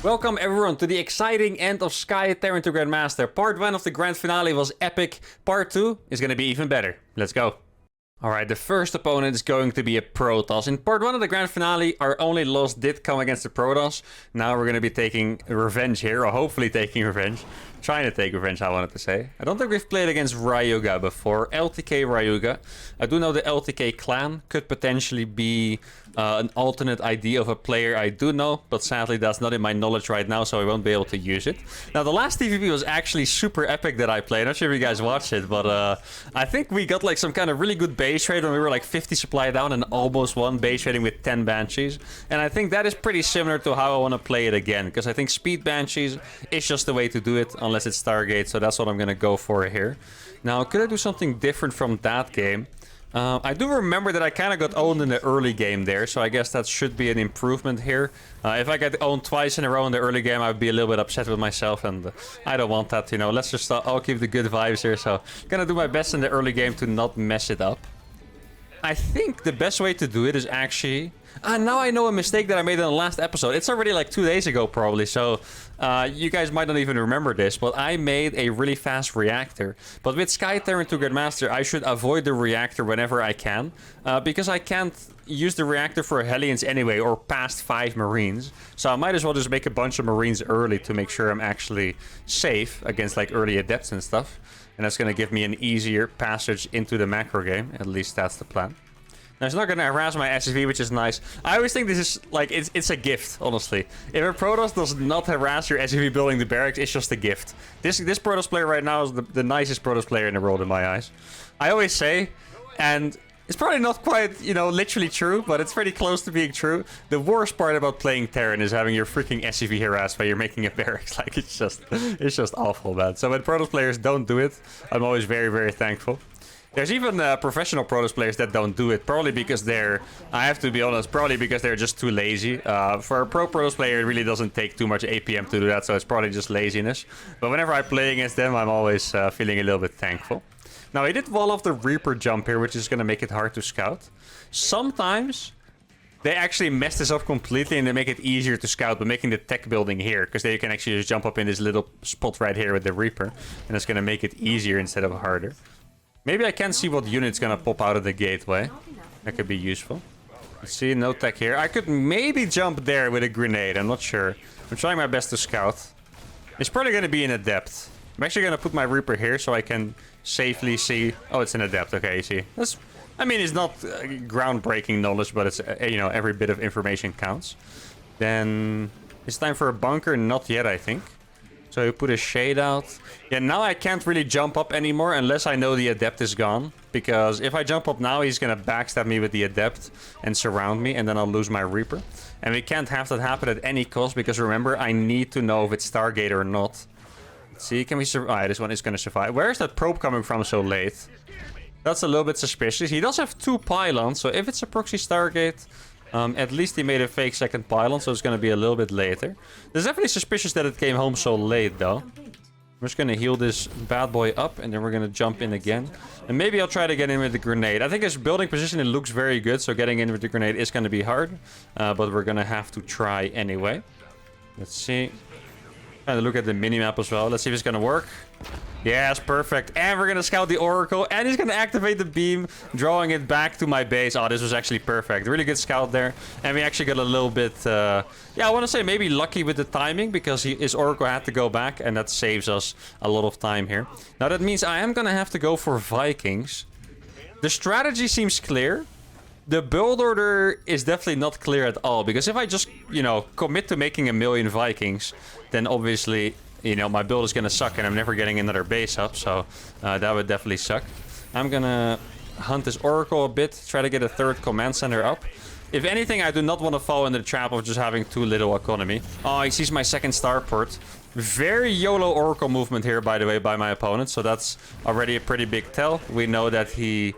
Welcome everyone to the exciting end of Sky Terran to Grandmaster. Part 1 of the grand finale was epic. Part 2 is gonna be even better. Let's go. Alright, the first opponent is going to be a Protoss. In part 1 of the grand finale, our only loss did come against the Protoss. Now we're gonna be taking revenge here, or hopefully taking revenge. Trying to take revenge, I wanted to say. I don't think we've played against Ryuga before. LTK Ryuga. I do know the LTK clan could potentially be an alternate idea of a player I do know, but sadly that's not in my knowledge right now, so I won't be able to use it. Now, the last TVP was actually super epic that I played. Not sure if you guys watched it, but I think we got like some kind of really good base trade when we were like 50 supply down and almost won base trading with 10 Banshees. And I think that is pretty similar to how I want to play it again, because I think speed Banshees is just the way to do it, unless it's Stargate, so that's what I'm going to go for here. Now, could I do something different from that game? I do remember that I kind of got owned in the early game there, so I guess that should be an improvement here. If I get owned twice in a row in the early game, I would be a little bit upset with myself, and I don't want that, you know. Let's just, I'll keep the good vibes here, so gonna do my best in the early game to not mess it up. I think the best way to do it is actually... now I know a mistake that I made in the last episode. It's already like 2 days ago, probably, so you guys might not even remember this, but I made a really fast reactor. But with Sky Terran to Grandmaster, I should avoid the reactor whenever I can, because I can't use the reactor for Hellions anyway, or past 5 Marines. So I might as well just make a bunch of Marines early to make sure I'm actually safe against like early Adepts and stuff. And that's going to give me an easier passage into the macro game. At least that's the plan. Now, it's not going to harass my SSV, which is nice. I always think this is, like, it's a gift, honestly. If a Protoss does not harass your SSV building the barracks, it's just a gift. This Protoss player right now is the nicest Protoss player in the world in my eyes. I always say, and it's probably not quite, you know, literally true, but it's pretty close to being true. The worst part about playing Terran is having your freaking SCV harassed while you're making a barracks. Like, it's just awful, man. So when Protoss players don't do it, I'm always very, very thankful. There's even professional Protoss players that don't do it, probably because they're, I have to be honest, probably because they're just too lazy. For a pro Protoss player, it really doesn't take too much APM to do that, so it's probably just laziness. But whenever I play against them, I'm always feeling a little bit thankful. Now, I did wall off the Reaper jump here, which is going to make it hard to scout. Sometimes they actually mess this up completely and they make it easier to scout by making the tech building here, because then you can actually just jump up in this little spot right here with the Reaper, and it's going to make it easier instead of harder. Maybe I can see what unit's going to pop out of the gateway. That could be useful. Let's see, no tech here. I could maybe jump there with a grenade, I'm not sure. I'm trying my best to scout. It's probably going to be an Adept. I'm actually going to put my Reaper here so I can safely see... Oh, it's an Adept. Okay, you see. That's... I mean, it's not groundbreaking knowledge, but it's, you know, every bit of information counts. Then it's time for a bunker. Not yet, I think. So you put a shade out. Yeah, now I can't really jump up anymore unless I know the Adept is gone. Because if I jump up now, he's going to backstab me with the Adept and surround me, and then I'll lose my Reaper. And we can't have that happen at any cost, because remember, I need to know if it's Stargate or not. See, can we survive? Oh, this one is going to survive. Where is that probe coming from so late? That's a little bit suspicious. He does have 2 pylons, so if it's a proxy Stargate, at least he made a fake second pylon, so it's going to be a little bit later. It's definitely suspicious that it came home so late, though. I'm just going to heal this bad boy up, and then we're going to jump in again. And maybe I'll try to get in with the grenade. I think his building position, it looks very good, so getting in with the grenade is going to be hard. But we're going to have to try anyway. Let's see. Trying to look at the minimap as well. Let's see if it's gonna work. Yes, perfect. And we're gonna scout the Oracle. And he's gonna activate the beam, drawing it back to my base. Oh, this was actually perfect. Really good scout there. And we actually got a little bit... yeah, I want to say maybe lucky with the timing, because his Oracle had to go back. And that saves us a lot of time here. Now, that means I am gonna have to go for Vikings. The strategy seems clear. The build order is definitely not clear at all, because if I just, you know, commit to making 1,000,000 Vikings, then obviously, you know, my build is going to suck and I'm never getting another base up, so that would definitely suck. I'm going to hunt this Oracle a bit, try to get a 3rd command center up. If anything, I do not want to fall into the trap of just having too little economy. Oh, he sees my 2nd starport. Very YOLO Oracle movement here, by the way, by my opponent, so that's already a pretty big tell. We know that he...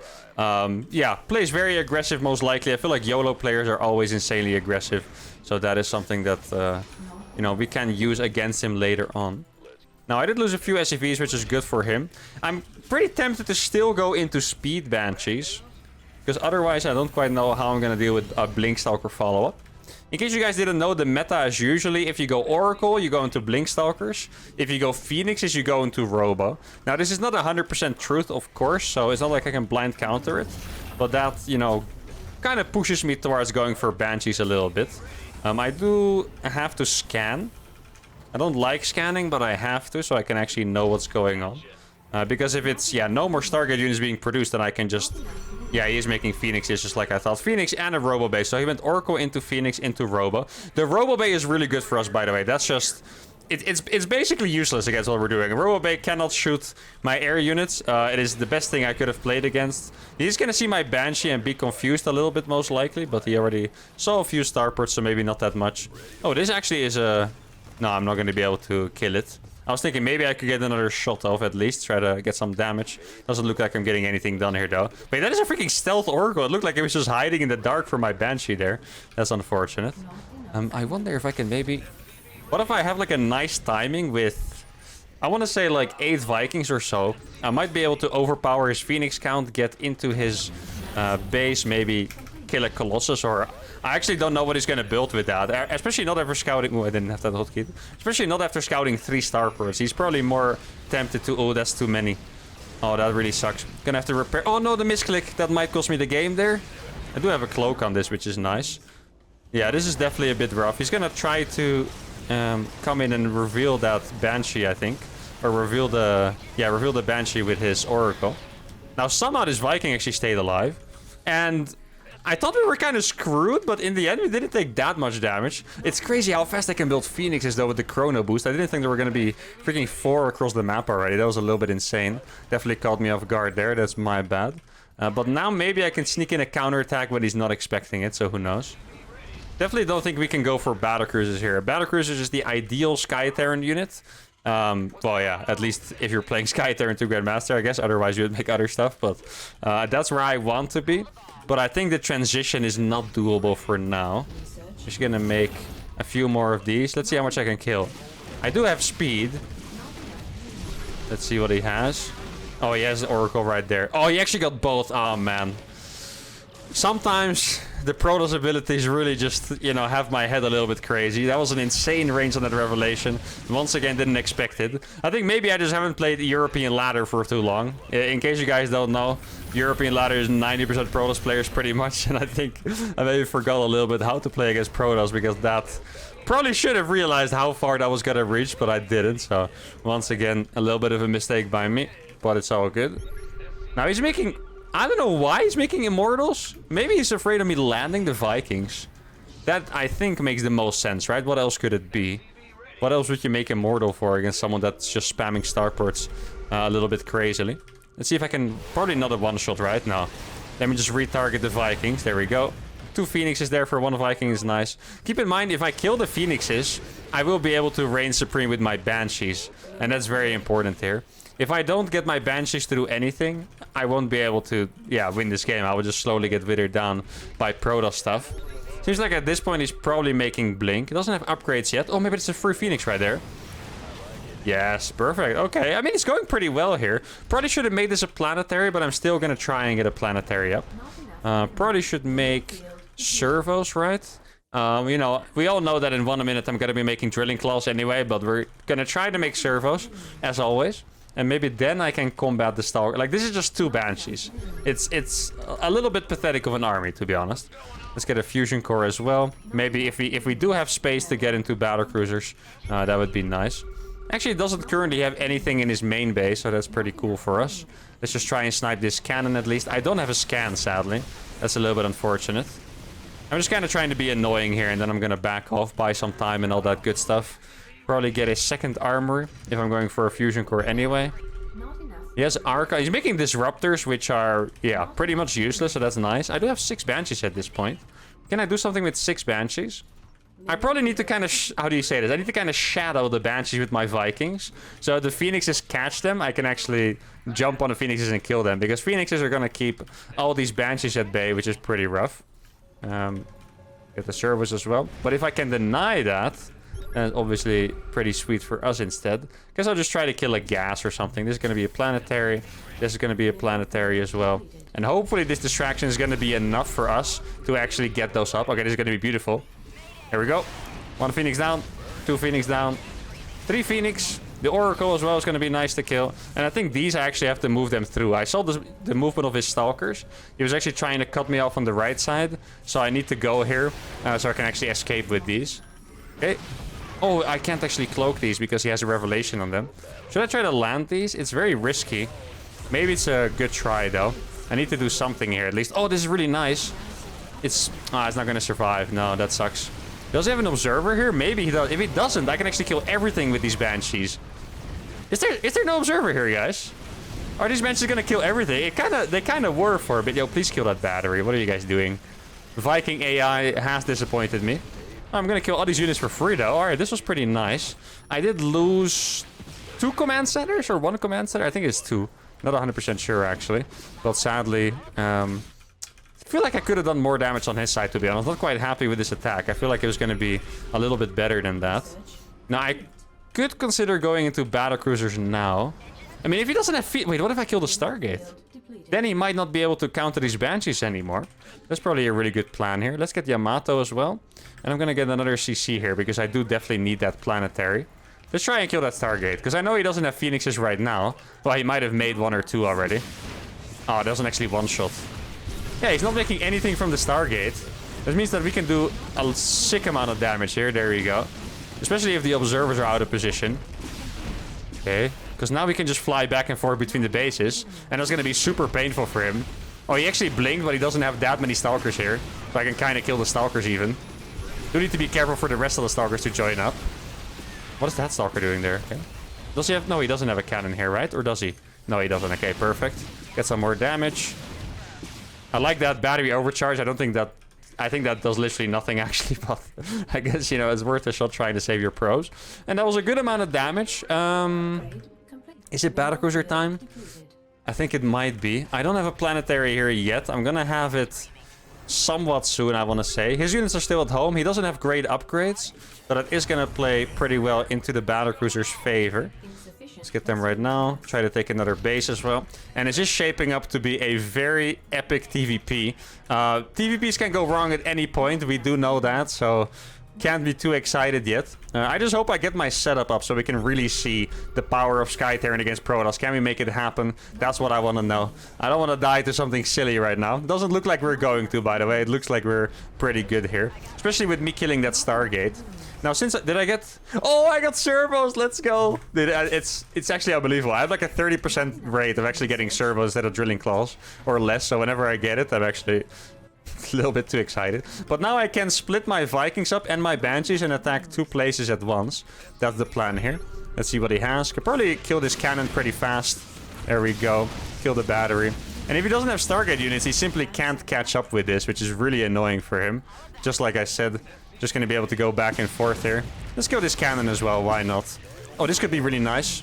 yeah, plays very aggressive, most likely. I feel like YOLO players are always insanely aggressive. So that is something that, you know, we can use against him later on. Now, I did lose a few SCVs, which is good for him. I'm pretty tempted to still go into speed Banshees, because otherwise I don't quite know how I'm going to deal with a Blinkstalker follow-up. In case you guys didn't know, the meta is usually if you go Oracle, you go into Blink Stalkers. If you go Phoenixes, you go into Robo. Now, this is not 100% truth, of course, so it's not like I can blind counter it. But that, you know, kind of pushes me towards going for Banshees a little bit. I do have to scan. I don't like scanning, but I have to, so I can actually know what's going on. Because if it's, yeah, no more Stargate units being produced, then I can just... Yeah, he is making Phoenixes just like I thought. Phoenix and a Robo Bay. So he went Oracle into Phoenix into Robo. The Robo Bay is really good for us, by the way. That's just... It's basically useless against what we're doing. Robo Bay cannot shoot my air units. It is the best thing I could have played against. He's going to see my Banshee and be confused a little bit, most likely. But he already saw a few starports, so maybe not that much. Oh, this actually is a... No, I'm not going to be able to kill it. I was thinking maybe I could get another shot off at least. Try to get some damage. Doesn't look like I'm getting anything done here, though. Wait, that is a freaking stealth Oracle. It looked like it was just hiding in the dark for my Banshee there. That's unfortunate. I wonder if I can maybe... What if I have like a nice timing with... I want to say like 8 Vikings or so. I might be able to overpower his Phoenix count, get into his base, maybe kill a Colossus, or... I actually don't know what he's going to build with that. Especially not after scouting... Oh, I didn't have that hotkey. Especially not after scouting 3 starports. He's probably more tempted to... Oh, that's too many. Oh, that really sucks. Gonna have to repair... Oh, no, the misclick. That might cost me the game there. I do have a cloak on this, which is nice. Yeah, this is definitely a bit rough. He's gonna try to come in and reveal that Banshee, I think. Or reveal the... Yeah, reveal the Banshee with his Oracle. Now, somehow this Viking actually stayed alive. And... I thought we were kind of screwed, but in the end, we didn't take that much damage. It's crazy how fast I can build Phoenixes, though, with the Chrono Boost. I didn't think there were going to be freaking 4 across the map already. That was a little bit insane. Definitely caught me off guard there. That's my bad. But now maybe I can sneak in a counterattack when he's not expecting it, so who knows. Definitely don't think we can go for Battlecruisers here. Battlecruisers is the ideal Sky Terran unit. Well, yeah, at least if you're playing Sky Terran to Grandmaster, I guess. Otherwise, you would make other stuff, but that's where I want to be. But I think the transition is not doable for now. Just gonna make a few more of these. Let's see how much I can kill. I do have speed. Let's see what he has. Oh, he has Oracle right there. Oh, he actually got both. Oh, man. Sometimes the Protoss abilities really just, you know, have my head a little bit crazy. That was an insane range on that Revelation. Once again, didn't expect it. I think maybe I just haven't played European Ladder for too long. In case you guys don't know, European Ladder is 90% Protoss players pretty much. And I think I maybe forgot a little bit how to play against Protoss, because that... Probably should have realized how far that was gonna reach, but I didn't. So, once again, a little bit of a mistake by me. But it's all good. Now he's making... I don't know why he's making Immortals. Maybe he's afraid of me landing the Vikings. That, I think, makes the most sense, right? What else could it be? What else would you make Immortal for against someone that's just spamming starports a little bit crazily? Let's see if I can... Probably not a one-shot right now. Let me just retarget the Vikings. There we go. 2 Phoenixes there for 1 Viking is nice. Keep in mind, if I kill the Phoenixes, I will be able to reign supreme with my Banshees. And that's very important here. If I don't get my Banshees to do anything, I won't be able to, yeah, win this game. I will just slowly get withered down by Protoss stuff. Seems like at this point he's probably making Blink. He doesn't have upgrades yet. Oh, maybe it's a free Phoenix right there. Yes, perfect. Okay, I mean, it's going pretty well here. Probably should have made this a planetary, but I'm still going to try and get a planetary up. Probably should make servos, right? You know, we all know that in 1 minute I'm going to be making drilling claws anyway, but we're going to try to make servos, as always. And maybe then I can combat the Stalker. Like, this is just 2 Banshees. It's a little bit pathetic of an army, to be honest. Let's get a fusion core as well. Maybe if we do have space to get into battlecruisers, that would be nice. Actually, it doesn't currently have anything in his main base, so that's pretty cool for us. Let's just try and snipe this cannon at least. I don't have a scan, sadly. That's a little bit unfortunate. I'm just kind of trying to be annoying here, and then I'm going to back off, buy some time and all that good stuff. Probably get a second armor if I'm going for a fusion core anyway. He has Arca. He's making disruptors, which are, yeah, pretty much useless, so that's nice. I do have 6 Banshees at this point. Can I do something with 6 Banshees? I probably need to kind of, how do you say this? I need to kind of shadow the Banshees with my Vikings. So if the Phoenixes catch them, I can actually jump on the Phoenixes and kill them. Because Phoenixes are going to keep all these Banshees at bay, which is pretty rough. Get the service as well. But if I can deny that, and obviously pretty sweet for us instead. Guess I'll just try to kill a gas or something. This is going to be a planetary. This is going to be a planetary as well. And hopefully this distraction is going to be enough for us to actually get those up. Okay, this is going to be beautiful. Here we go. 1 Phoenix down. 2 Phoenix down. 3 Phoenix. The Oracle as well is going to be nice to kill. And I think these I actually have to move them through. I saw the movement of his Stalkers. He was actually trying to cut me off on the right side. So I need to go here so I can actually escape with these. Okay. Oh, I can't actually cloak these because he has a revelation on them. Should I try to land these? It's very risky. Maybe it's a good try though. I need to do something here at least. Oh, this is really nice. It's not going to survive. No, that sucks. Does he have an observer here? Maybe he does. If he doesn't, I can actually kill everything with these banshees. Is there no observer here, guys? Are these banshees gonna kill everything? They kind of were for a bit. Yo, please kill that battery. What are you guys doing? Viking AI has disappointed me. I'm gonna kill all these units for free though. All right, this was pretty nice. I did lose 2 command centers or 1 command center. I think it's 2. Not 100% sure actually. But sadly, I feel like I could have done more damage on his side, to be honest. Not quite happy with this attack. I feel like it was going to be a little bit better than that. Now, I could consider going into battlecruisers now. I mean, if he doesn't have feet... Wait, what if I kill the Stargate? Then he might not be able to counter these Banshees anymore. That's probably a really good plan here. Let's get Yamato as well. And I'm going to get another CC here, because I do definitely need that planetary. Let's try and kill that Stargate, because I know he doesn't have Phoenixes right now. Well, he might have made 1 or 2 already. Oh, it doesn't actually one-shot. Yeah, he's not making anything from the Stargate. That means that we can do a sick amount of damage here. There we go. Especially if the observers are out of position. Okay. Because now we can just fly back and forth between the bases. And that's going to be super painful for him. Oh, he actually blinked, but he doesn't have that many Stalkers here. So I can kind of kill the Stalkers even. Do need to be careful for the rest of the Stalkers to join up. What is that Stalker doing there? Okay. Does he have... No, he doesn't have a cannon here, right? Or does he? No, he doesn't. Okay, perfect. Get some more damage. I like that battery overcharge. I think that does literally nothing actually, but I guess, you know, it's worth a shot trying to save your pros. And that was a good amount of damage. Is it battlecruiser time? I think it might be. I don't have a planetary here yet. I'm gonna have it somewhat soon, I want to say. His units are still at home. He doesn't have great upgrades, but it is gonna play pretty well into the battlecruiser's favor. Let's get them right now. Try to take another base as well. And it's just shaping up to be a very epic TVP. TVPs can go wrong at any point. We do know that, so can't be too excited yet. I just hope I get my setup up so we can really see the power of Sky Terran against Protoss. Can we make it happen? That's what I want to know. I don't want to die to something silly right now. It doesn't look like we're going to, by the way. It looks like we're pretty good here. Especially with me killing that Stargate. Now, did I get... Oh, I got servos! Let's go! Dude, it's actually unbelievable. I have like a 30% rate of actually getting servos instead of drilling claws. Or less, so whenever I get it, I'm actually a little bit too excited. But now I can split my Vikings up and my Banshees and attack 2 places at once. That's the plan here. Let's see what he has. Could probably kill this cannon pretty fast. There we go. Kill the battery. And if he doesn't have Stargate units, he simply can't catch up with this, which is really annoying for him. Just like I said... Just going to be able to go back and forth here. Let's kill this cannon as well. Why not? Oh, this could be really nice.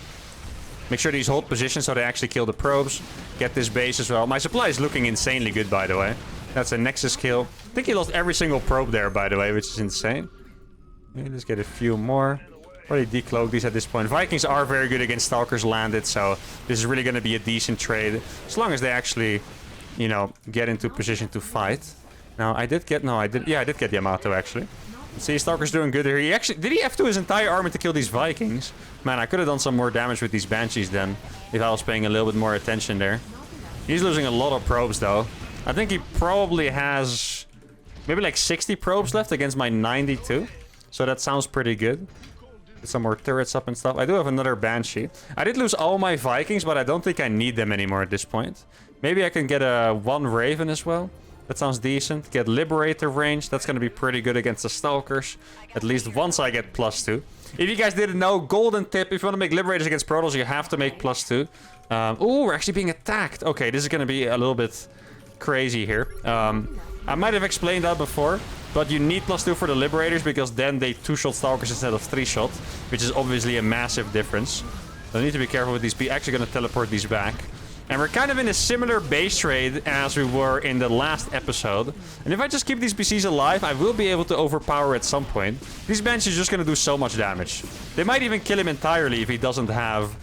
Make sure these hold position so they actually kill the probes. Get this base as well. My supply is looking insanely good, by the way. That's a Nexus kill. I think he lost every single probe there, by the way, which is insane. Okay, let's get a few more. Probably decloak these at this point. Vikings are very good against Stalkers landed, so this is really going to be a decent trade. As long as they actually, you know, get into position to fight. Now, I did get... No, I did... Yeah, I did get Yamato, actually. See, Stalker's doing good here. He actually... Did he F2 his entire army to kill these Vikings? Man, I could have done some more damage with these Banshees then. If I was paying a little bit more attention there. He's losing a lot of probes, though. I think he probably has... Maybe like 60 probes left against my 92. So that sounds pretty good. Get some more turrets up and stuff. I do have another Banshee. I did lose all my Vikings, but I don't think I need them anymore at this point. Maybe I can get a 1 Raven as well. That sounds decent. Get Liberator range. That's going to be pretty good against the Stalkers. At least once I get +2. If you guys didn't know, golden tip. If you want to make Liberators against Protoss, you have to make +2. Ooh, we're actually being attacked. Okay, this is going to be a little bit crazy here. I might have explained that before. But you need +2 for the Liberators because then they 2-shot Stalkers instead of 3-shot. Which is obviously a massive difference. So I need to be careful with these. Actually going to teleport these back. And we're kind of in a similar base trade as we were in the last episode. And if I just keep these PCs alive, I will be able to overpower at some point. These Banshees are just going to do so much damage. They might even kill him entirely if he doesn't have...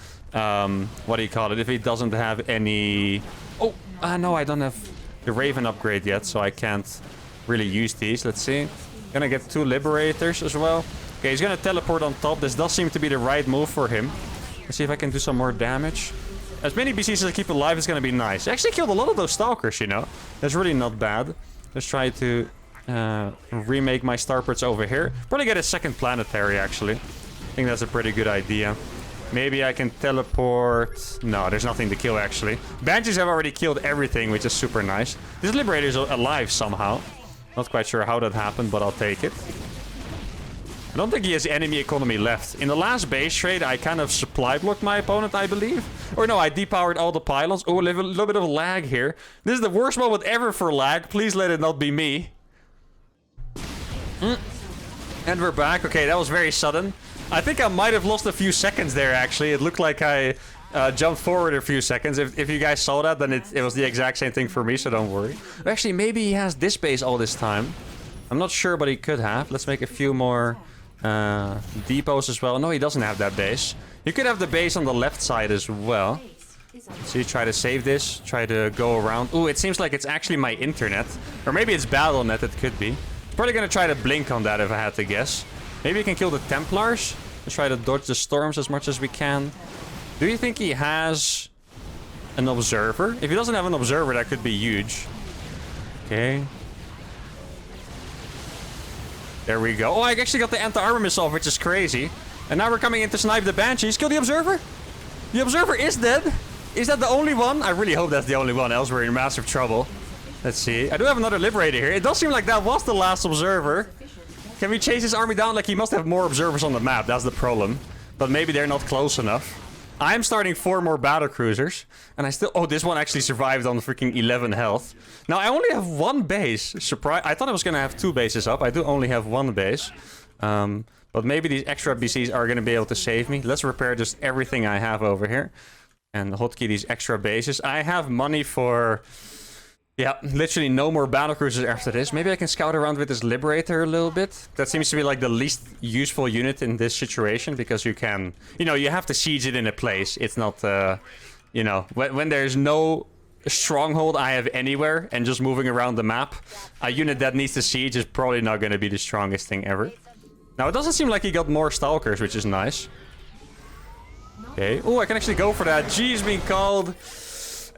what do you call it? If he doesn't have any... Oh, no, I don't have the Raven upgrade yet, so I can't really use these. Let's see. Gonna get 2 Liberators as well. Okay, he's gonna teleport on top. This does seem to be the right move for him. Let's see if I can do some more damage. As many BCs as I keep alive is gonna be nice. I actually killed a lot of those Stalkers, you know. That's really not bad. Let's try to remake my starports over here. Probably get a second planetary, actually. I think that's a pretty good idea. Maybe I can teleport... No, there's nothing to kill, actually. Banshees have already killed everything, which is super nice. This Liberator is alive somehow. Not quite sure how that happened, but I'll take it. I don't think he has enemy economy left. In the last base trade, I kind of supply blocked my opponent, I believe. Or no, I depowered all the pylons. Oh, a little bit of lag here. This is the worst moment ever for lag. Please let it not be me. And we're back. Okay, that was very sudden. I think I might have lost a few seconds there, actually. It looked like I jumped forward a few seconds. If you guys saw that, then it was the exact same thing for me, so don't worry. Actually, maybe he has this base all this time. I'm not sure, but he could have. Let's make a few more depots as well. No, he doesn't have that base. You could have the base on the left side as well. So you try to save this, try to go around. Ooh, it seems like it's actually my internet. Or maybe it's BattleNet, it could be. Probably gonna try to blink on that if I had to guess. Maybe we can kill the Templars. Let's try to dodge the storms as much as we can. Do you think he has an observer? If he doesn't have an observer, that could be huge. Okay. There we go. Oh, I actually got the anti-armor missile, which is crazy. And now we're coming in to snipe the Banshees. Kill the observer. The observer is dead. Is that the only one? I really hope that's the only one, else we're in massive trouble. Let's see. I do have another Liberator here. It does seem like that was the last observer. Can we chase his army down? Like, he must have more observers on the map. That's the problem. But maybe they're not close enough. I'm starting 4 more battlecruisers. And I still... Oh, this one actually survived on freaking 11 health. Now, I only have 1 base. Surprise! I thought I was going to have 2 bases up. I do only have 1 base. But maybe these extra BCs are going to be able to save me. Let's repair just everything I have over here. And hotkey these extra bases. I have money for... Yeah, literally no more battlecruisers after this. Maybe I can scout around with this Liberator a little bit. That seems to be like the least useful unit in this situation, because you can... You know, you have to siege it in a place. It's not, you know... When there's no stronghold I have anywhere and just moving around the map, a unit that needs to siege is probably not going to be the strongest thing ever. Now, it doesn't seem like he got more Stalkers, which is nice. Okay. Oh, I can actually go for that. G's being called...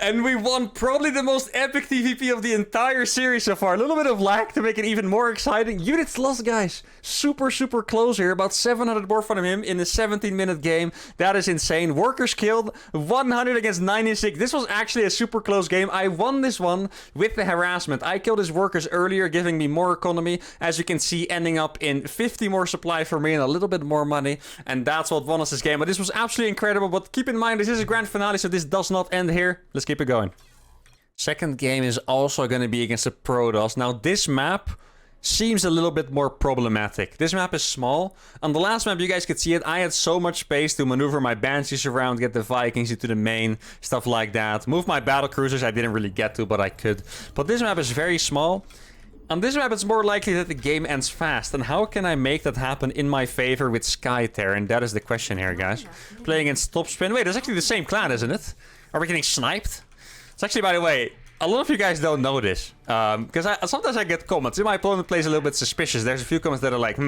And we won probably the most epic TVP of the entire series so far. A little bit of lag to make it even more exciting. Units lost, guys. Super, super close here. About 700 more from him in the 17-minute game. That is insane. Workers killed. 100 against 96. This was actually a super close game. I won this one with the harassment. I killed his workers earlier, giving me more economy. As you can see, ending up in 50 more supply for me and a little bit more money. And that's what won us this game. But this was absolutely incredible. But keep in mind, this is a grand finale, so this does not end here. Let's keep it going. Second game is also going to be against a Protoss. Now, this map seems a little bit more problematic. This map is small. On the last map, you guys could see it. I had so much space to maneuver my Banshees around, get the Vikings into the main, stuff like that. Move my battlecruisers, I didn't really get to, but I could. But this map is very small. On this map, it's more likely that the game ends fast. And how can I make that happen in my favor with Sky Terran? That is the question here, guys. Playing against Topspin. Wait, that's actually the same clan, isn't it? Are we getting sniped? It's actually, by the way, a lot of you guys don't know this. Because sometimes I get comments. My opponent plays a little bit suspicious. There's a few comments that are like,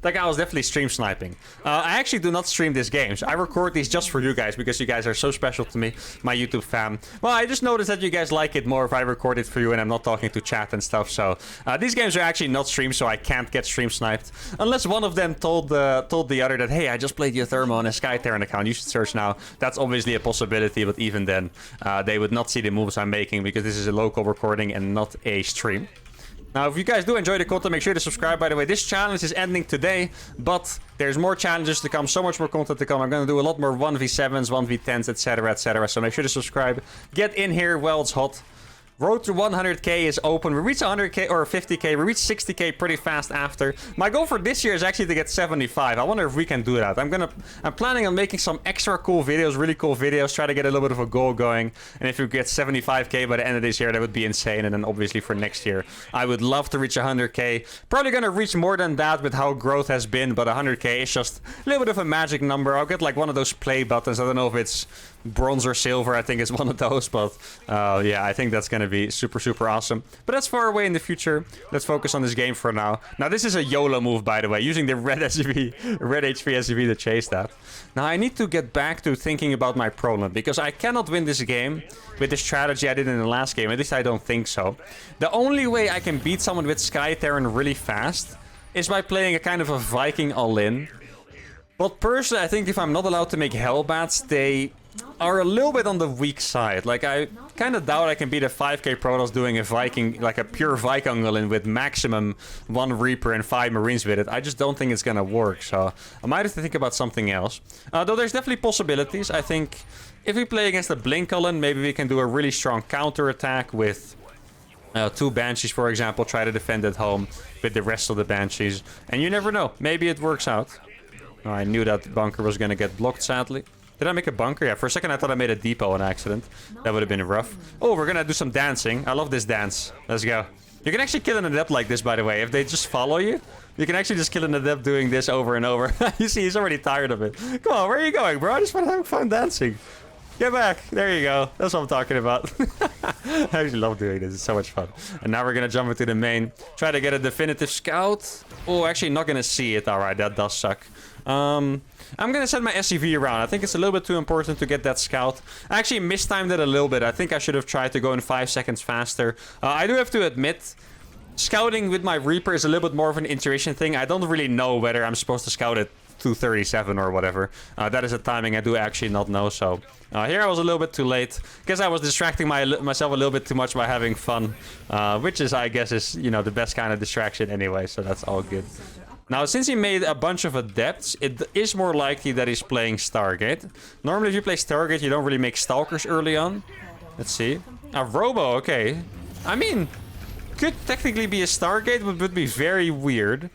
that guy was definitely stream sniping. I actually do not stream these games. I record these just for you guys, because you guys are so special to me, my YouTube fam. Well, I just noticed that you guys like it more if I record it for you and I'm not talking to chat and stuff. So these games are actually not streamed, so I can't get stream sniped. Unless one of them told the other that, hey, I just played your Thermo on a Sky Terran account. You should search now. That's obviously a possibility, but even then, they would not see the moves I'm making, because this is a local recording and not a stream. Now, if you guys do enjoy the content, make sure to subscribe. By the way, this challenge is ending today, but there's more challenges to come, so much more content to come. I'm going to do a lot more 1v7s, 1v10s, etc., etc. So make sure to subscribe. Get in here while it's hot. Road to 100k is open. We reached 100k or 50k. We reached 60k pretty fast after. My goal for this year is actually to get 75. I wonder if we can do that. I'm planning on making some extra cool videos, really cool videos. Try to get a little bit of a goal going. And if we get 75k by the end of this year, that would be insane. And then obviously for next year, I would love to reach 100k. Probably gonna reach more than that with how growth has been. But 100k is just a little bit of a magic number. I'll get like one of those play buttons. I don't know if it's bronze or silver, I think is one of those. But yeah, I think that's going to be super, super awesome. But that's far away in the future. Let's focus on this game for now. Now, this is a YOLO move, by the way, using the red SUV, red HP SUV to chase that. Now, I need to get back to thinking about my problem, because I cannot win this game with the strategy I did in the last game. At least I don't think so. The only way I can beat someone with Sky Terran really fast is by playing a kind of a Viking all-in. But personally, I think if I'm not allowed to make Hellbats, they are a little bit on the weak side. Like, I kind of doubt I can beat a 5k Protoss doing a Viking, like a pure Viking all-in with maximum 1 Reaper and 5 Marines with it. I just don't think it's gonna work, so I might have to think about something else. Though there's definitely possibilities. I think if we play against a Blink all-in, maybe we can do a really strong counter-attack with 2 Banshees, for example, try to defend at home with the rest of the Banshees. And you never know, maybe it works out. Oh, I knew that bunker was gonna get blocked, sadly. Did I make a bunker? Yeah, for a second I thought I made a depot on accident. That would have been rough. Oh, we're gonna do some dancing. I love this dance. Let's go. You can actually kill an adept like this, by the way. If they just follow you, you can actually just kill an adept doing this over and over. You see, he's already tired of it. Come on, where are you going, bro? I just want to have fun dancing. Get back. There you go. That's what I'm talking about. I actually love doing this. It's so much fun. And now we're going to jump into the main. Try to get a definitive scout. Oh, actually not going to see it. All right, that does suck. I'm going to set my SCV around. I think it's a little bit too important to get that scout. I actually mistimed it a little bit. I think I should have tried to go in 5 seconds faster. I do have to admit, scouting with my Reaper is a little bit more of an intuition thing. I don't really know whether I'm supposed to scout at 237 or whatever. That is a timing I do actually not know. So here I was a little bit too late. Guess I was distracting myself a little bit too much by having fun. Which is, I guess, is, you know, the best kind of distraction anyway. So that's all good. Now, since he made a bunch of adepts, it is more likely that he's playing Stargate. Normally, if you play Stargate, you don't really make Stalkers early on. Let's see. A Robo, okay. I mean, could technically be a Stargate, but would be very weird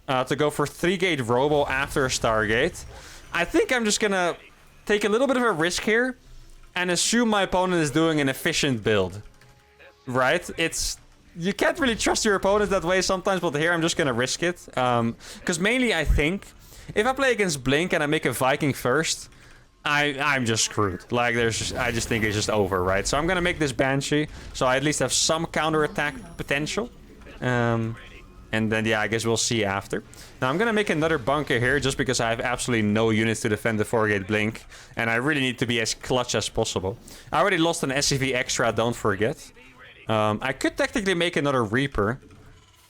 to go for 3-gate Robo after a Stargate. I think I'm just gonna take a little bit of a risk here and assume my opponent is doing an efficient build. Right? You can't really trust your opponent that way sometimes, but here I'm just gonna risk it. Because mainly I think, if I play against Blink and I make a Viking first, I'm just screwed. Like, I just think it's just over, right? So I'm gonna make this Banshee, so I at least have some counter-attack potential. And then, yeah, I guess we'll see after. Now, I'm gonna make another bunker here, just because I have absolutely no units to defend the 4-gate Blink. And I really need to be as clutch as possible. I already lost an SCV extra, don't forget. I could technically make another Reaper.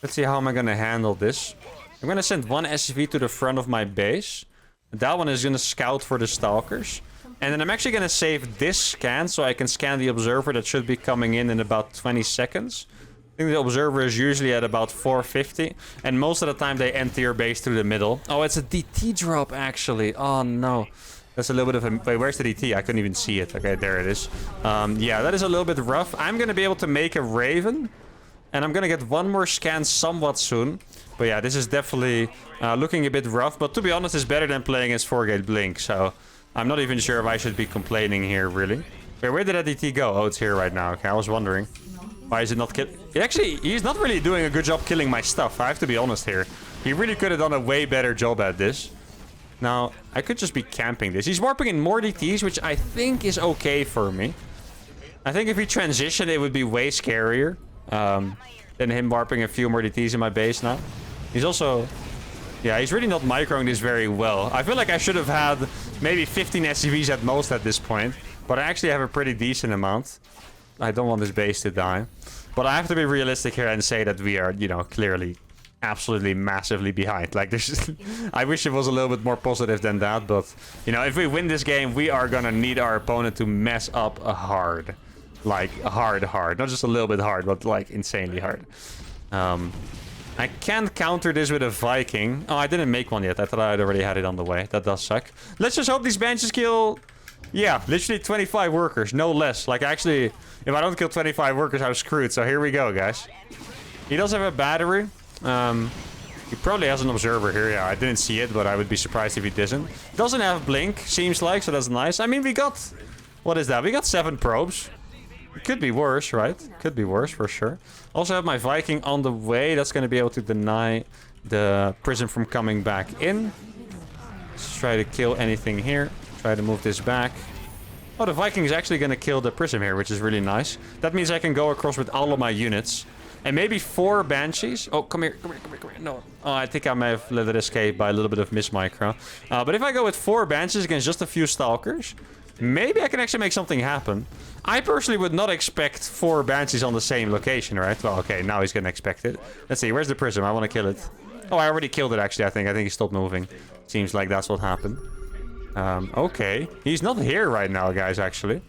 Let's see how am I going to handle this. I'm going to send one SCV to the front of my base. That one is going to scout for the Stalkers. And then I'm actually going to save this scan so I can scan the Observer that should be coming in about 20 seconds. I think the Observer is usually at about 450. And most of the time they enter your base through the middle. Oh, it's a DT drop actually. Oh no. That's a little bit of a... Wait, where's the DT? I couldn't even see it. Okay, there it is. Yeah, that is a little bit rough. I'm going to be able to make a Raven. And I'm going to get one more scan somewhat soon. But yeah, this is definitely looking a bit rough. But to be honest, it's better than playing as 4-gate Blink. So I'm not even sure if I should be complaining here, really. Wait, where did that DT go? Oh, it's here right now. Okay, I was wondering. Why is it not kill... Actually, he's not really doing a good job killing my stuff. I have to be honest here. He really could have done a way better job at this. Now, I could just be camping this. He's warping in more DTs, which I think is okay for me. I think if we transition, it would be way scarier than him warping a few more DTs in my base now. He's also... Yeah, he's really not microing this very well. I feel like I should have had maybe 15 SCVs at most at this point. But I actually have a pretty decent amount. I don't want this base to die. But I have to be realistic here and say that we are, you know, clearly... absolutely massively behind. Like, there's I wish it was a little bit more positive than that, but you know, if we win this game, we are gonna need our opponent to mess up hard. Like hard. Not just a little bit hard, but like insanely hard. I can't counter this with a Viking. Oh, I didn't make one yet. I thought I'd already had it on the way. That does suck. Let's just hope these Banshees kill... Yeah, literally 25 workers, no less. Like, actually, if I don't kill 25 workers, I'm screwed. So here we go, guys. He does have a battery. He probably has an Observer here. Yeah, I didn't see it, but I would be surprised if he doesn't. Doesn't have Blink, seems like, so that's nice. I mean, we got... What is that? We got 7 probes. It could be worse, right? Could be worse, for sure. Also have my Viking on the way. That's going to be able to deny the prison from coming back in. Let's try to kill anything here. Try to move this back. Oh, the Viking is actually going to kill the Prism here, which is really nice. That means I can go across with all of my units. And maybe 4 Banshees. Oh, come here, come here, come here, come here. No. Oh, I think I may have let it escape by a little bit of mismicro. But if I go with 4 Banshees against just a few Stalkers, maybe I can actually make something happen. I personally would not expect 4 Banshees on the same location, right? Well, okay, now he's going to expect it. Let's see, where's the Prism? I want to kill it. Oh, I already killed it, actually, I think. I think he stopped moving. Seems like that's what happened. Okay. He's not here right now, guys, actually.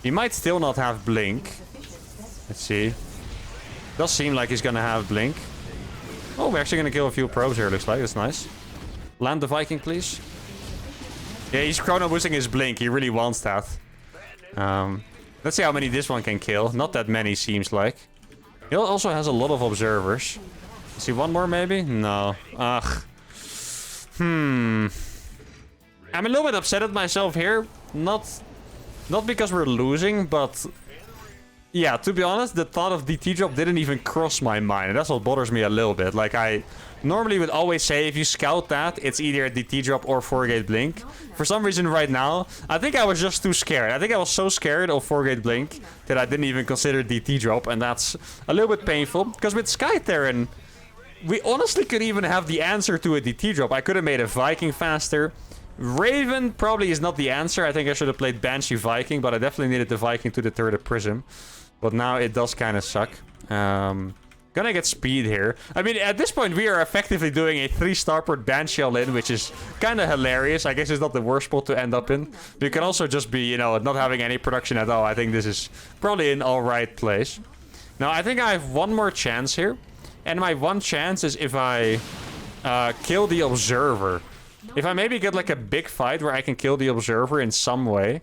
He might still not have Blink. Let's see. Does seem like he's gonna have Blink. Oh, we're actually gonna kill a few probes here, looks like. That's nice. Land the Viking, please. Yeah, he's chrono boosting his Blink. He really wants that. Let's see how many this one can kill. Not that many, seems like. He also has a lot of observers. See one more, maybe? No. Ugh. I'm a little bit upset at myself here. Not because we're losing, but... yeah, to be honest, the thought of DT drop didn't even cross my mind. And that's what bothers me a little bit. Like, I normally would always say, if you scout that, it's either a DT drop or 4-gate blink. For some reason right now, I think I was just too scared. I think I was so scared of 4-gate blink that I didn't even consider DT drop. And that's a little bit painful. Because with Sky Terran, we honestly could even have the answer to a DT drop. I could have made a Viking faster. Raven probably is not the answer. I think I should have played Banshee Viking, but I definitely needed the Viking to deter the Prism. But now it does kind of suck. Gonna get speed here. I mean, at this point, we are effectively doing a 3-starport Banshee all-in, which is kind of hilarious. I guess it's not the worst spot to end up in. But you can also just be, you know, not having any production at all. I think this is probably an alright place. Now, I think I have one more chance here. And my one chance is if I kill the Observer. If I maybe get like a big fight where I can kill the Observer in some way.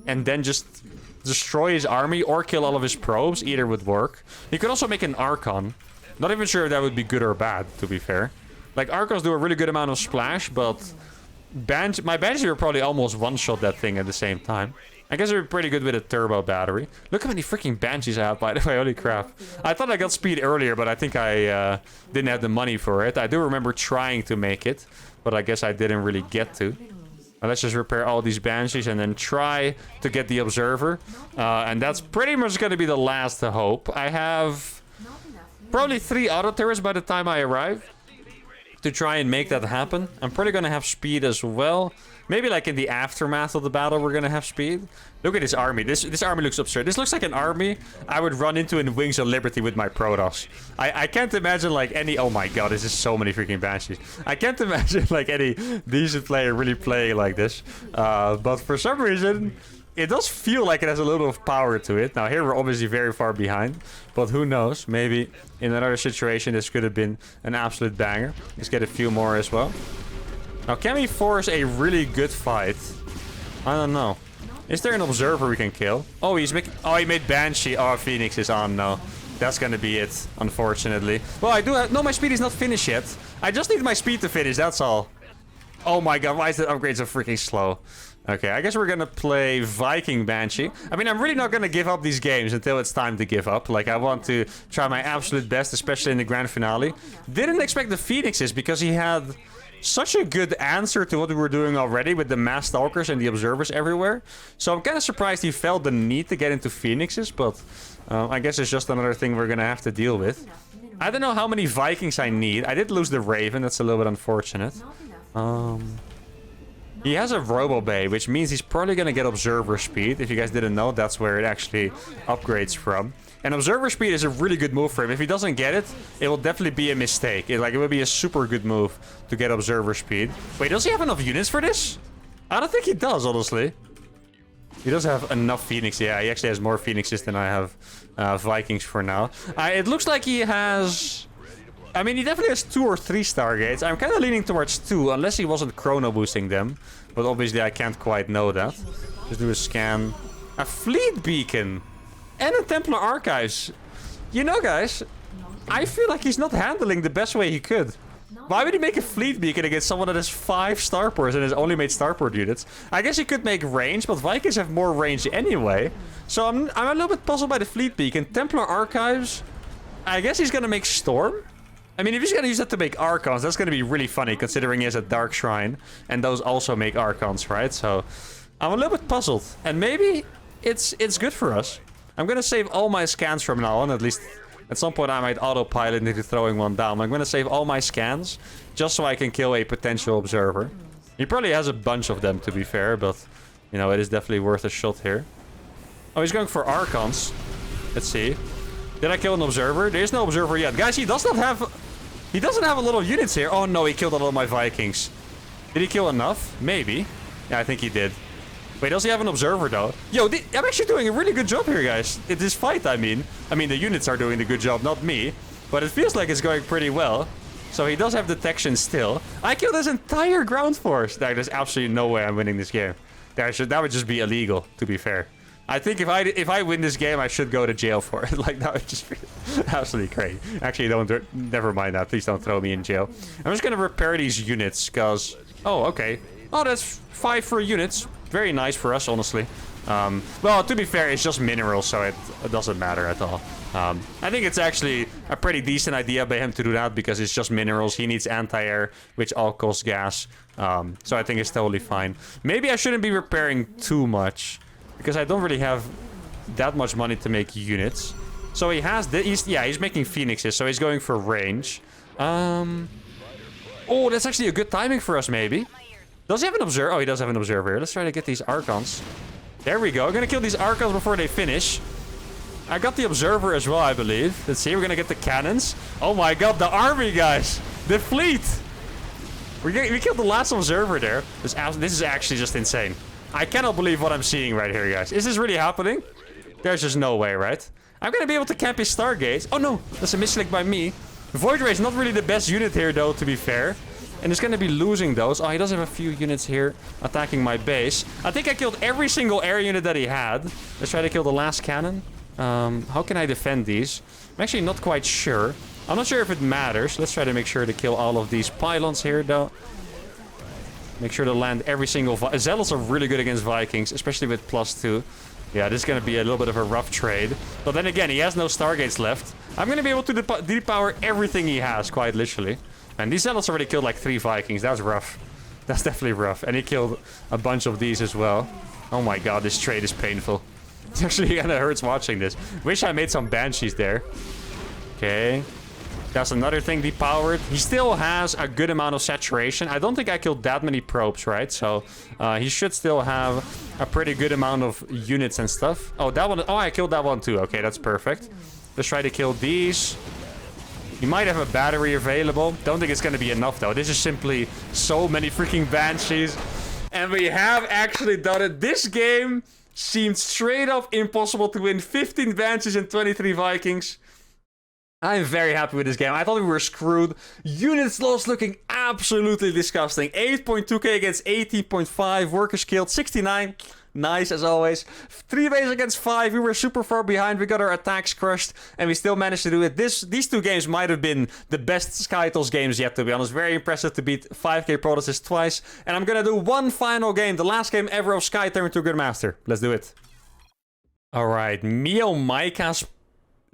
And then just destroy his army or kill all of his probes. Either would work. You could also make an Archon. Not even sure if that would be good or bad, to be fair. Like, Archons do a really good amount of splash, but... my Banshee would probably almost one-shot that thing at the same time. I guess they're pretty good with a turbo battery. Look how many freaking Banshees I have, by the way. Holy crap. I thought I got speed earlier, but I think I didn't have the money for it. I do remember trying to make it, but I guess I didn't really get to. Let's just repair all these Banshees and then try to get the Observer. And that's pretty much going to be the last hope. I have probably 3 auto turrets by the time I arrive to try and make that happen. I'm probably going to have speed as well. Maybe like in the aftermath of the battle, we're going to have speed. Look at this army. This army looks absurd. This looks like an army I would run into in Wings of Liberty with my Protoss. I can't imagine like any... oh my god, this is so many freaking Banshees. I can't imagine like any decent player really playing like this. But for some reason, it does feel like it has a little of power to it. Now here we're obviously very far behind. But who knows? Maybe in another situation this could have been an absolute banger. Let's get a few more as well. Now, can we force a really good fight? I don't know. Is there an Observer we can kill? Oh, he's making... oh, he made Banshee. Oh, Phoenix is on. No. That's gonna be it, unfortunately. Well, I do have... no, my speed is not finished yet. I just need my speed to finish, that's all. Oh my god, why is the upgrade so freaking slow? Okay, I guess we're gonna play Viking Banshee. I mean, I'm really not gonna give up these games until it's time to give up. Like, I want to try my absolute best, especially in the grand finale. Didn't expect the Phoenixes because he had... such a good answer to what we were doing already with the mass stalkers and the observers everywhere. So I'm kind of surprised he felt the need to get into Phoenixes, but I guess it's just another thing we're going to have to deal with. I don't know how many Vikings I need. I did lose the Raven. That's a little bit unfortunate. He has a Robo Bay, which means he's probably going to get Observer Speed. If you guys didn't know, that's where it actually upgrades from. And Observer Speed is a really good move for him. If he doesn't get it, it will definitely be a mistake. It will be a super good move to get Observer Speed. Wait, does he have enough units for this? I don't think he does, honestly. He does have enough Phoenix. Yeah, he actually has more Phoenixes than I have Vikings for now. It looks like he has... I mean, he definitely has 2 or 3 Stargates. I'm kind of leaning towards 2, unless he wasn't chrono boosting them. But obviously, I can't quite know that. Just do a scan. A Fleet Beacon! And a Templar Archives. You know, guys, I feel like he's not handling the best way he could. Why would he make a Fleet Beacon against someone that has 5 Starports and has only made Starport units? I guess he could make range, but Vikings have more range anyway. So I'm a little bit puzzled by the Fleet Beacon. Templar Archives, I guess he's gonna make Storm. I mean, if he's gonna use that to make Archons, that's gonna be really funny, considering he has a Dark Shrine. And those also make Archons, right? So... I'm a little bit puzzled. And maybe it's good for us. I'm gonna save all my scans from now on. At least at some point I might autopilot into throwing one down. I'm gonna save all my scans just so I can kill a potential observer. He probably has a bunch of them, to be fair, but you know, it is definitely worth a shot here. Oh, he's going for Archons. Let's see. Did I kill an observer? There is no observer yet. Guys, he doesn't have a lot of units here. Oh no, he killed a lot of my Vikings. Did he kill enough? Maybe. Yeah, I think he did. Wait, does he have an observer though? Yo, I'm actually doing a really good job here, guys. In this fight, I mean. The units are doing the good job, not me. But it feels like it's going pretty well. So he does have detection still. I killed his entire ground force. There's absolutely no way I'm winning this game. That would just be illegal, to be fair. I think if I win this game, I should go to jail for it. Like, that would just be absolutely crazy. Actually, never mind that. Please don't throw me in jail. I'm just gonna repair these units, because... Oh, okay. Oh, that's 5 for units. Very nice for us, honestly. Well, to be fair, it's just minerals, so it doesn't matter at all. I think it's actually a pretty decent idea by him to do that, because it's just minerals. He needs anti-air, which all costs gas. So I think it's totally fine. Maybe I shouldn't be repairing too much, because I don't really have that much money to make units. So he has... he's making phoenixes, so he's going for range. Oh, that's actually a good timing for us, maybe. Does he have an observer? Oh, he does have an observer here. Let's try to get these Archons. There we go. I'm gonna kill these Archons before they finish. I got the observer as well, I believe. Let's see. We're gonna get the cannons. Oh my god, the army, guys. The fleet. We killed the last observer there. This is actually just insane. I cannot believe what I'm seeing right here, guys. Is this really happening? There's just no way, right? I'm gonna be able to camp his Stargates. Oh no, that's a misclick by me. Void Ray is not really the best unit here, though, to be fair. And he's gonna be losing those. Oh, he does have a few units here attacking my base. I think I killed every single air unit that he had. Let's try to kill the last cannon. How can I defend these? I'm actually not quite sure. I'm not sure if it matters. Let's try to make sure to kill all of these pylons here, though. Make sure to land every single... Zealots are really good against Vikings, especially with +2. Yeah, this is going to be a little bit of a rough trade. But then again, he has no Stargates left. I'm going to be able to depower everything he has, quite literally. And these Zealots already killed like 3 Vikings. That's rough. That's definitely rough. And he killed a bunch of these as well. Oh my god, this trade is painful. It actually kind of hurts watching this. Wish I made some Banshees there. Okay. That's another thing depowered. He still has a good amount of saturation. I don't think I killed that many probes, right? So he should still have a pretty good amount of units and stuff. Oh, that one. Oh, I killed that one too. Okay, that's perfect. Let's try to kill these. He might have a battery available. Don't think it's going to be enough, though. This is simply so many freaking Banshees. And we have actually done it. This game seemed straight up impossible to win. 15 Banshees and 23 Vikings. I'm very happy with this game. I thought we were screwed. Units lost looking absolutely disgusting. 8.2k against 18.5. Workers killed 69. Nice as always. 3 bases against 5. We were super far behind. We got our attacks crushed. And we still managed to do it. These 2 games might have been the best Skytles games yet, to be honest. Very impressive to beat 5k Protoss twice. And I'm gonna do one final game. The last game ever of Sky Terran to Grandmaster. Let's do it. Alright. Mio Maika's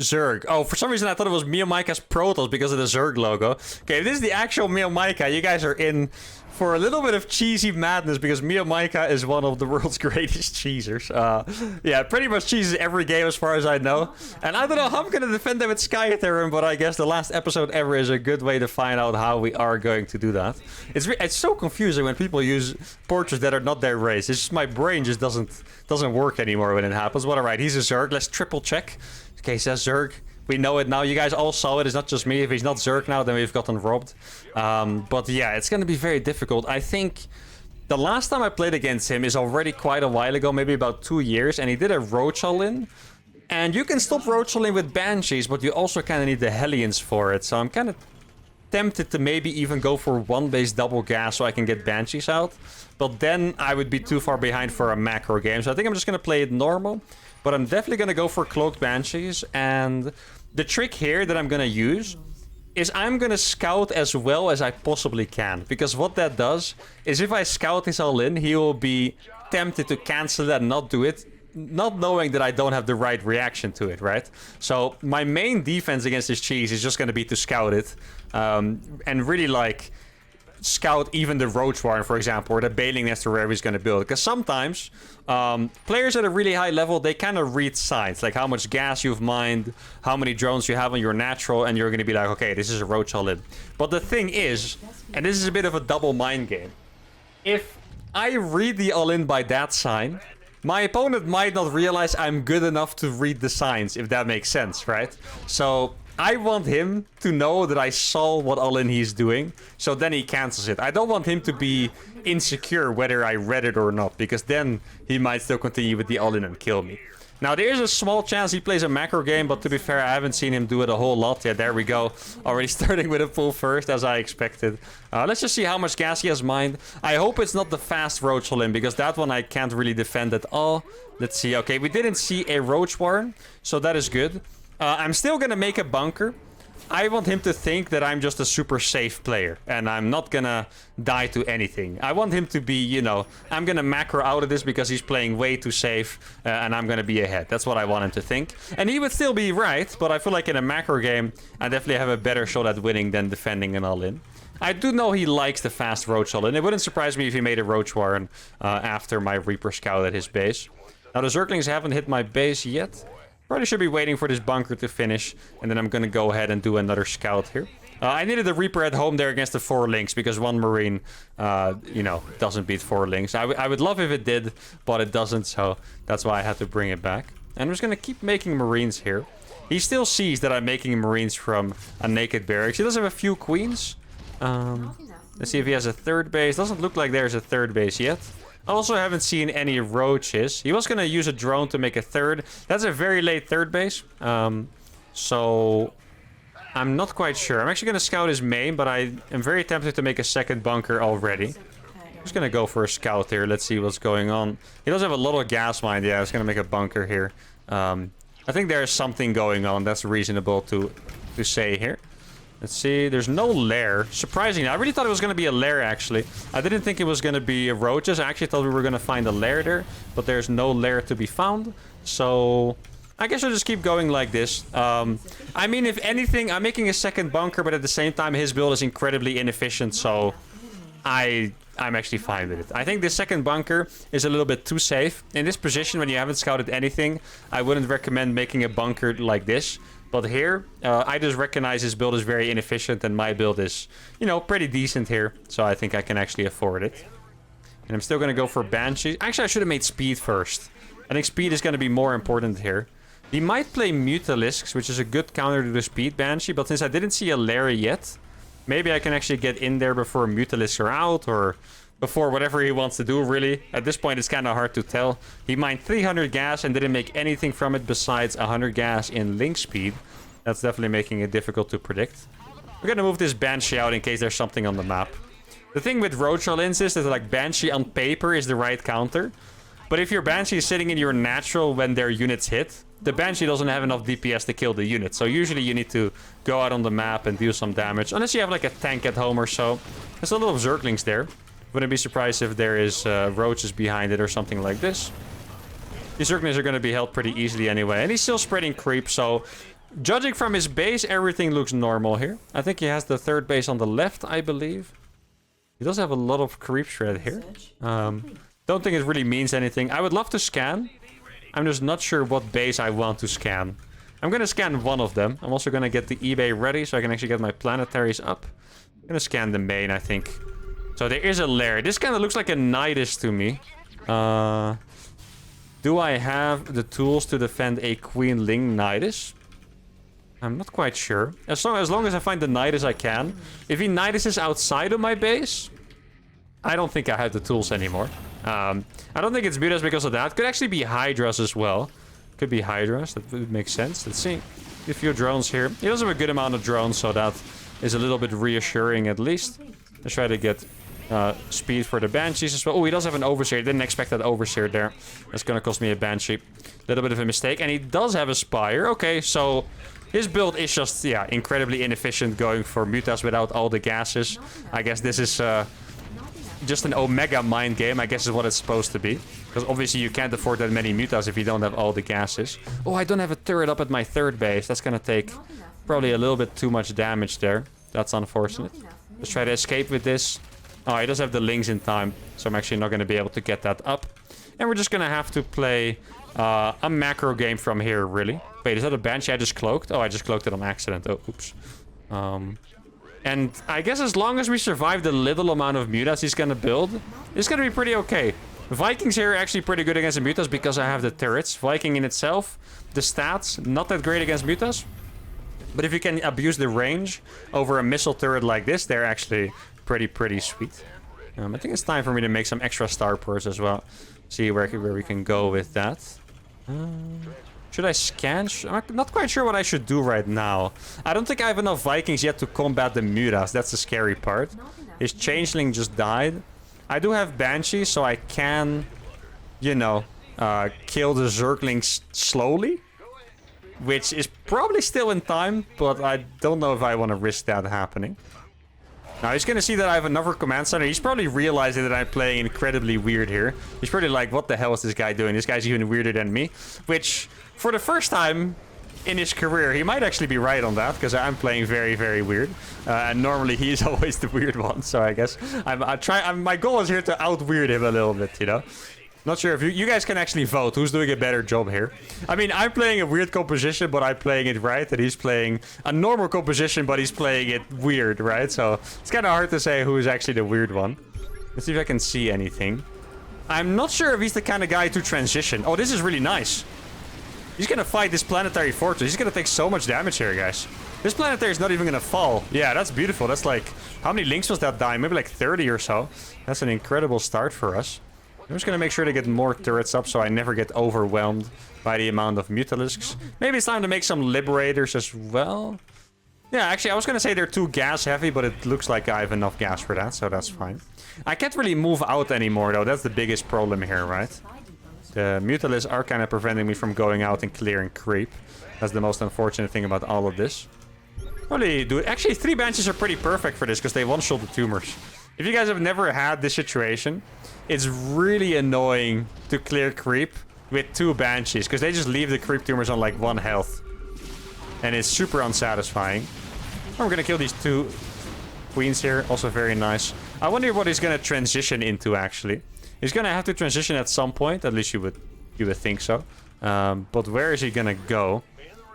Zerg. Oh, for some reason I thought it was Mio Maika's Protoss because of the Zerg logo. Okay, if this is the actual Mio Maika, you guys are in for a little bit of cheesy madness because Mio Maika is one of the world's greatest cheesers. Yeah, pretty much cheeses every game as far as I know. And I don't know how I'm going to defend them with Sky Terran, but I guess the last episode ever is a good way to find out how we are going to do that. It's so confusing when people use portraits that are not their race. It's just my brain just doesn't work anymore when it happens. But alright, he's a Zerg. Let's triple check. Okay, says Zerg. We know it now. You guys all saw it. It's not just me. If he's not Zerg now, then we've gotten robbed. But yeah, it's going to be very difficult. I think the last time I played against him is already quite a while ago, maybe about 2 years. And he did a roach all-in. And you can stop roach all-in with Banshees, but you also kind of need the Hellions for it. So I'm kind of tempted to maybe even go for 1 base double gas so I can get Banshees out. But then I would be too far behind for a macro game. So I think I'm just going to play it normal. But I'm definitely going to go for Cloaked Banshees. And the trick here that I'm going to use is I'm going to scout as well as I possibly can. Because what that does is if I scout this all in, he will be tempted to cancel that and not do it. Not knowing that I don't have the right reaction to it, right? So my main defense against this cheese is just going to be to scout it. And really like scout even the Roach Warren, for example, or the Bailing Nest, or wherever he's going to build. Because sometimes players at a really high level, they kind of read signs, like how much gas you've mined, how many drones you have on your natural, and you're going to be like, okay, this is a Roach all in. But the thing is, and this is a bit of a double mind game, if I read the all-in by that sign, my opponent might not realize I'm good enough to read the signs, if that makes sense, right? So I want him to know that I saw what all-in he's doing, so then he cancels it. I don't want him to be insecure whether I read it or not, because then he might still continue with the all-in and kill me. Now, there is a small chance he plays a macro game, but to be fair, I haven't seen him do it a whole lot. Yeah, there we go. Already starting with a full first, as I expected. Let's just see how much gas he has mined. I hope it's not the fast Roach all in, because that one I can't really defend at all. Let's see. Okay, we didn't see a Roach Warren, so that is good. I'm still gonna make a bunker. I want him to think that I'm just a super safe player and I'm not gonna die to anything. I want him to be, you know, I'm gonna macro out of this because he's playing way too safe and I'm gonna be ahead. That's what I want him to think. And he would still be right, but I feel like in a macro game, I definitely have a better shot at winning than defending an all-in. I do know he likes the fast Roach all-in. It wouldn't surprise me if he made a Roach Warren after my Reaper Scout at his base. Now, the Zerglings haven't hit my base yet. Probably should be waiting for this bunker to finish, and then I'm gonna go ahead and do another scout here. I needed the Reaper at home there against the 4 links, because 1 Marine, you know, doesn't beat 4 links. I would love if it did, but it doesn't, so that's why I had to bring it back. And I'm just gonna keep making Marines here. He still sees that I'm making Marines from a naked barracks. He does have a few queens. Let's see if he has a 3rd base. Doesn't look like there's a 3rd base yet. I also haven't seen any roaches. He was going to use a drone to make a 3rd. That's a very late 3rd base. So I'm not quite sure. I'm actually going to scout his main, but I am very tempted to make a 2nd bunker already. I'm just going to go for a scout here. Let's see what's going on. He does have a lot of gas mine. Yeah, I was going to make a bunker here. I think there's something going on. That's reasonable to say here. Let's see, there's no lair. Surprisingly, I really thought it was going to be a lair, actually. I didn't think it was going to be roaches. I actually thought we were going to find a lair there, but there's no lair to be found. So I guess I'll just keep going like this. I mean, if anything, I'm making a 2nd bunker, but at the same time, his build is incredibly inefficient, so I'm actually fine with it. I think the 2nd bunker is a little bit too safe. In this position, when you haven't scouted anything, I wouldn't recommend making a bunker like this. But here, I just recognize his build is very inefficient and my build is, you know, pretty decent here. So I think I can actually afford it. And I'm still going to go for Banshee. Actually, I should have made speed first. I think speed is going to be more important here. He might play Mutalisks, which is a good counter to the speed Banshee. But since I didn't see a Larry yet, maybe I can actually get in there before Mutalisks are out or before whatever he wants to do, really. At this point, it's kind of hard to tell. He mined 300 gas and didn't make anything from it besides 100 gas in link speed. That's definitely making it difficult to predict. We're going to move this Banshee out in case there's something on the map. The thing with Roach all-ins is that, like, Banshee on paper is the right counter. But if your Banshee is sitting in your natural when their units hit, the Banshee doesn't have enough DPS to kill the unit. So usually you need to go out on the map and deal some damage. Unless you have, like, a tank at home or so. There's a lot of Zerglings there. Wouldn't be surprised if there is roaches behind it or something like this. These Zerglings are going to be held pretty easily anyway. And he's still spreading creep, so judging from his base, everything looks normal here. I think he has the 3rd base on the left, I believe. He does have a lot of creep shred here. Don't think it really means anything. I would love to scan. I'm just not sure what base I want to scan. I'm going to scan one of them. I'm also going to get the eBay ready so I can actually get my planetaries up. I'm going to scan the main, I think. So there is a lair. This kind of looks like a Nidus to me. Do I have the tools to defend a Queen Ling Nidus? I'm not quite sure. As long as I find the Nidus, I can. If he Nidus is outside of my base, I don't think I have the tools anymore. I don't think it's Mutas because of that. Could actually be Hydras as well. Could be Hydras. That would make sense. Let's see. A few drones here. He does have a good amount of drones, so that is a little bit reassuring at least. Let's try to get speed for the Banshees as well. Oh, he does have an Overseer. Didn't expect that Overseer there. That's going to cost me a Banshee. Little bit of a mistake. And he does have a Spire. Okay, so his build is just, yeah, incredibly inefficient going for Mutas without all the gases. I guess this is just an Omega mind game, I guess is what it's supposed to be. Because obviously you can't afford that many Mutas if you don't have all the gases. Oh, I don't have a turret up at my 3rd base. That's going to take probably a little bit too much damage there. That's unfortunate. Let's try to escape with this. Oh, he does have the links in time, so I'm actually not going to be able to get that up. And we're just going to have to play a macro game from here, really. Wait, is that a Banshee I just cloaked? Oh, I just cloaked it on accident. Oh, oops. And I guess as long as we survive the little amount of mutas he's going to build, it's going to be pretty okay. Vikings here are actually pretty good against the mutas because I have the turrets. Viking in itself, the stats, not that great against mutas. But if you can abuse the range over a missile turret like this, they're actually pretty sweet. I think it's time for me to make some extra starports as well. See where we can go with that. Should I scan? I'm not quite sure what I should do right now. I don't think I have enough Vikings yet to combat the mutas. That's the scary part. His changeling just died. I do have Banshees, so I can, you know, kill the Zerglings slowly. Which is probably still in time, but I don't know if I want to risk that happening. Now he's going to see that I have another command center. He's probably realizing that I'm playing incredibly weird here. He's probably like, what the hell is this guy doing? This guy's even weirder than me. Which, for the first time in his career, he might actually be right on that, because I'm playing very weird. And normally he's always the weird one, so I guess my goal is here to out-weird him a little bit, you know? Not sure if you guys can actually vote who's doing a better job here. I mean, I'm playing a weird composition, but I'm playing it right. And he's playing a normal composition, but he's playing it weird, right? So it's kind of hard to say who is actually the weird one. Let's see if I can see anything. I'm not sure if he's the kind of guy to transition. Oh, this is really nice. He's going to fight this planetary fortress. He's going to take so much damage here, guys. This planetary is not even going to fall. Yeah, that's beautiful. That's like... How many links was that dying? Maybe like 30 or so. That's an incredible start for us. I'm just going to make sure to get more turrets up so I never get overwhelmed by the amount of Mutalisks. Maybe it's time to make some Liberators as well. Yeah, actually, I was going to say they're too gas heavy, but it looks like I have enough gas for that, so that's fine. I can't really move out anymore, though. That's the biggest problem here, right? The Mutalisks are kind of preventing me from going out and clearing creep. That's the most unfortunate thing about all of this. Probably do it. Actually, 3 Banshees are pretty perfect for this because they one-shot the tumors. If you guys have never had this situation, it's really annoying to clear creep with 2 Banshees, because they just leave the creep tumors on like 1 health. And it's super unsatisfying. I'm gonna kill these 2 queens here, also very nice. I wonder what he's gonna transition into, actually. He's gonna have to transition at some point, at least you would think so. But where is he gonna go?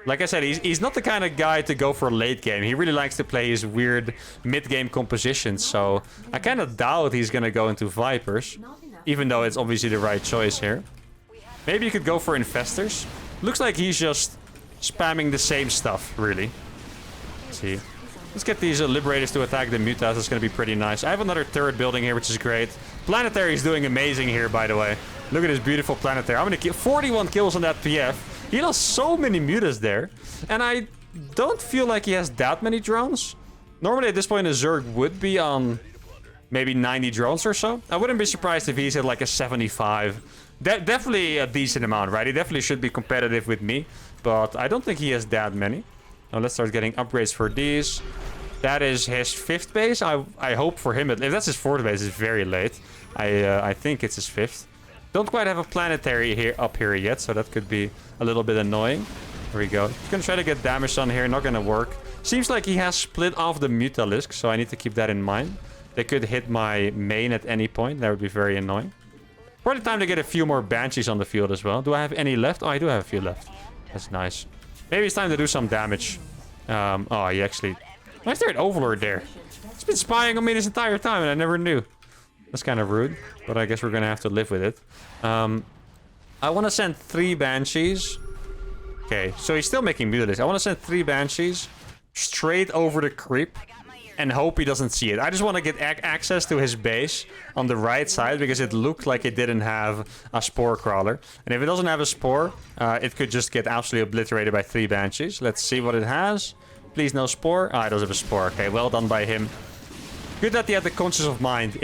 Like I said, he's not the kind of guy to go for late game. He really likes to play his weird mid-game compositions. So I kind of doubt he's going to go into Vipers. Even though it's obviously the right choice here. Maybe you could go for Infestors. Looks like he's just spamming the same stuff, really. Let's see. Let's get these Liberators to attack the Mutas. That's going to be pretty nice. I have another turret building here, which is great. Planetary is doing amazing here, by the way. Look at this beautiful Planetary. I'm going to kill 41 kills on that PF. He lost so many mutas there. And I don't feel like he has that many drones. Normally at this point a Zerg would be on maybe 90 drones or so. I wouldn't be surprised if he's at like a 75. Definitely a decent amount, right? He definitely should be competitive with me. But I don't think he has that many. Now let's start getting upgrades for these. That is his 5th base. I hope for him. If that's his 4th base, it's very late. I think it's his 5th. Don't quite have a planetary up here yet, so that could be a little bit annoying. There we go. He's gonna try to get damage on here, not gonna work. Seems like he has split off the Mutalisk, so I need to keep that in mind. They could hit my main at any point. That would be very annoying. Probably time to get a few more Banshees on the field as well. Do I have any left? Oh, I do have a few left. That's nice. Maybe it's time to do some damage. Oh, he actually... Why is there an Overlord there? He's been spying on me this entire time and I never knew. That's kind of rude, but I guess we're gonna have to live with it. I want to send 3 Banshees. Okay, so he's still making Mutalisks. I want to send 3 Banshees straight over the creep and hope he doesn't see it. I just want to get access to his base on the right side because it looked like it didn't have a Spore Crawler. And if it doesn't have a Spore, it could just get absolutely obliterated by 3 Banshees. Let's see what it has. Please no Spore. Ah, it does have a Spore. Okay, well done by him. Good that he had the conscience of mind.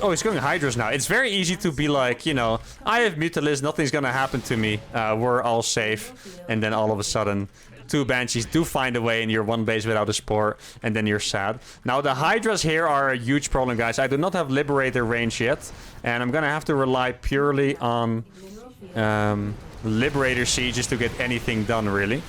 Oh, he's going Hydras now. It's very easy to be like, you know, I have Mutalisks, nothing's gonna happen to me. We're all safe. And then all of a sudden, 2 Banshees do find a way and you're 1 base without a Spore. And then you're sad. Now, the Hydras here are a huge problem, guys. I do not have Liberator range yet. And I'm gonna have to rely purely on Liberator sieges to get anything done, really.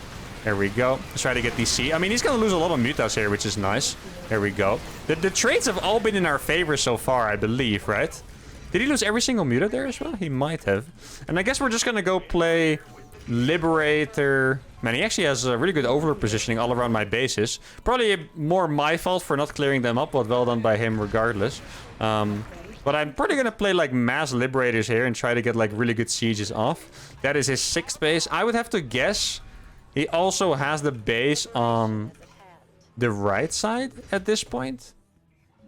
There we go. Let's try to get DC. I mean, he's going to lose a lot of mutas here, which is nice. There we go. The trades have all been in our favor so far, I believe, right? Did he lose every single muta there as well? He might have. And I guess we're just going to go play Liberator. Man, he actually has a really good overlord positioning all around my bases. Probably more my fault for not clearing them up, but well done by him regardless. But I'm probably going to play like mass Liberators here and try to get like really good sieges off. That is his 6th base. I would have to guess he also has the base on the right side at this point.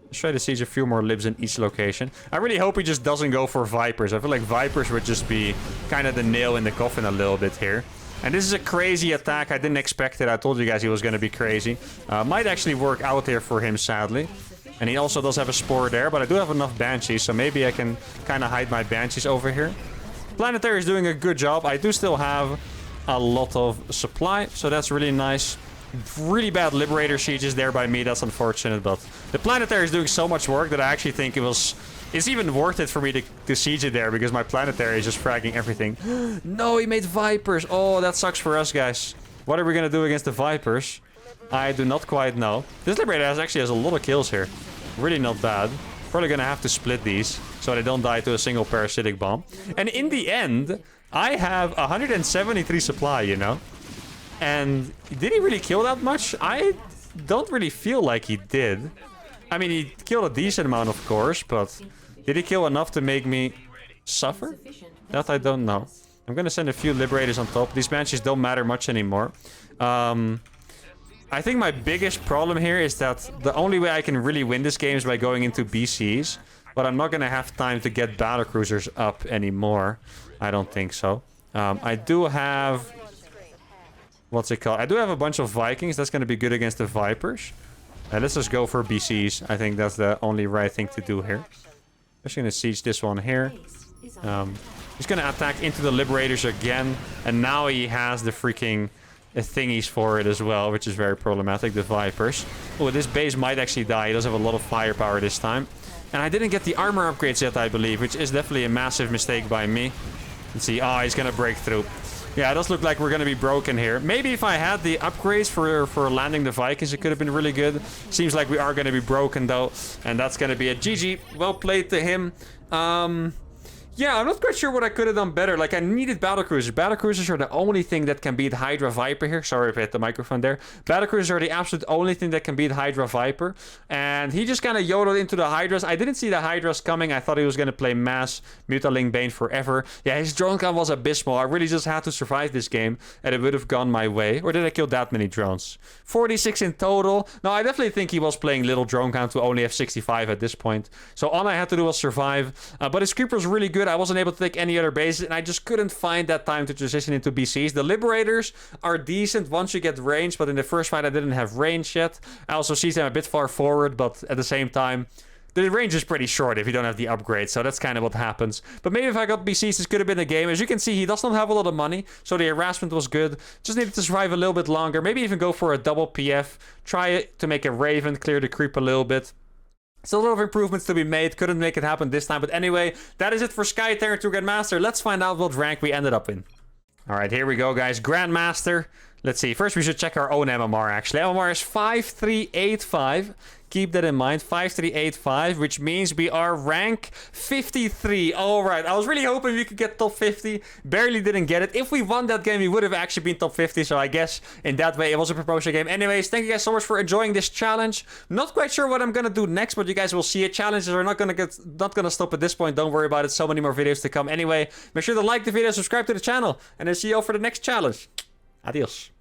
Let's try to siege a few more libs in each location. I really hope he just doesn't go for Vipers. I feel like Vipers would just be kind of the nail in the coffin a little bit here. And this is a crazy attack. I didn't expect it. I told you guys he was going to be crazy. Might actually work out here for him, sadly. And he also does have a Spore there, but I do have enough Banshees, so maybe I can kind of hide my Banshees over here. Planetary is doing a good job. I do still have a lot of supply, so that's really nice. Really bad Liberator sieges there by me. That's unfortunate, but the Planetary is doing so much work that I actually think it's even worth it for me to siege it there, because my Planetary is just fragging everything. No, he made Vipers. Oh, that sucks for us, guys. What are we gonna do against the Vipers? I do not quite know. This Liberator actually has a lot of kills here. Really not bad. Probably gonna have to split these so they don't die to a single parasitic bomb. And in the end, I have 173 supply, you know? And did he really kill that much? I don't really feel like he did. I mean, he killed a decent amount, of course, but did he kill enough to make me suffer? That I don't know. I'm gonna send a few Liberators on top. These Banshees don't matter much anymore. I think my biggest problem here is that the only way I can really win this game is by going into BCs. But I'm not gonna have time to get battlecruisers up anymore. I don't think so. I do have... What's it called? I do have a bunch of Vikings. That's going to be good against the Vipers. Let's just go for BCs. I think that's the only right thing to do here. Just going to siege this one here. He's going to attack into the Liberators again. And now he has the freaking thingies for it as well, which is very problematic. The Vipers. Oh, this base might actually die. He does have a lot of firepower this time. And I didn't get the armor upgrades yet, I believe, which is definitely a massive mistake by me. Let's see. Oh, he's going to break through. Yeah, it does look like we're going to be broken here. Maybe if I had the upgrades for landing the Vikings, it could have been really good. Seems like we are going to be broken, though. And that's going to be a GG. Well played to him. Yeah, I'm not quite sure what I could have done better. Like, I needed battlecruisers. Battlecruisers are the only thing that can beat Hydra Viper here. Sorry if I hit the microphone there. Battlecruisers are the absolute only thing that can beat Hydra Viper. And he just kind of yodeled into the Hydras. I didn't see the Hydras coming. I thought he was going to play mass Mutaling Bane forever. Yeah, his drone count was abysmal. I really just had to survive this game, and it would have gone my way. Or did I kill that many drones? 46 in total. No, I definitely think he was playing little drone count to only have 65 at this point. So all I had to do was survive. But his creep was really good. I wasn't able to take any other bases, and I just couldn't find that time to transition into BCs. The Liberators are decent once you get range, but in the first fight I didn't have range yet. I also see them a bit far forward, but at the same time, the range is pretty short if you don't have the upgrade, so that's kind of what happens. But maybe if I got BCs, this could have been a game. As you can see, he does not have a lot of money, so the harassment was good. Just needed to survive a little bit longer. Maybe even go for a double PF. Try it to make a Raven, clear the creep a little bit. Still a lot of improvements to be made. Couldn't make it happen this time. But anyway, that is it for Sky Terran to Grandmaster. Let's find out what rank we ended up in. Alright, here we go, guys. Grandmaster. Let's see. First, we should check our own MMR, actually. MMR is 5385. Keep that in mind. 5385, which means we are rank 53. Alright, I was really hoping we could get top 50. Barely didn't get it. If we won that game, we would have actually been top 50. So I guess in that way, it was a promotion game. Anyways, thank you guys so much for enjoying this challenge. Not quite sure what I'm going to do next, but you guys will see it. Challenges are not going to stop at this point. Don't worry about it. So many more videos to come. Anyway, make sure to like the video, subscribe to the channel, and I'll see you all for the next challenge. Adios.